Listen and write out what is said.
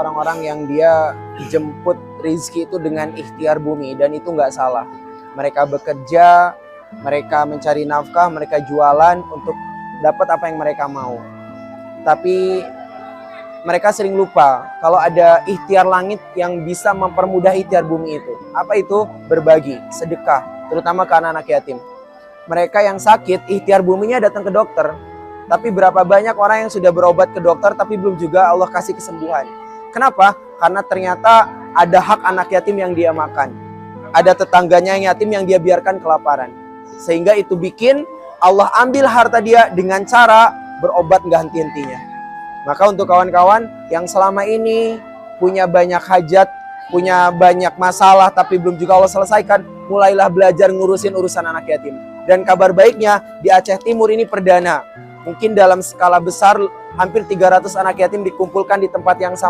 orang-orang yang dia jemput rizki itu dengan ikhtiar bumi, dan itu nggak salah. Mereka bekerja, mereka mencari nafkah, mereka jualan untuk dapat apa yang mereka mau. Tapi mereka sering lupa kalau ada ikhtiar langit yang bisa mempermudah ikhtiar bumi itu. Apa itu? Berbagi, sedekah, terutama ke anak-anak yatim. Mereka yang sakit, ikhtiar buminya datang ke dokter. Tapi berapa banyak orang yang sudah berobat ke dokter tapi belum juga Allah kasih kesembuhan. Kenapa? Karena ternyata ada hak anak yatim yang dia makan. Ada tetangganya yang yatim yang dia biarkan kelaparan. Sehingga itu bikin Allah ambil harta dia dengan cara berobat nggak henti-hentinya. Maka untuk kawan-kawan yang selama ini punya banyak hajat, punya banyak masalah tapi belum juga Allah selesaikan, mulailah belajar ngurusin urusan anak yatim. Dan kabar baiknya di Aceh Timur ini perdana. Mungkin dalam skala besar hampir 300 anak yatim dikumpulkan di tempat yang sama.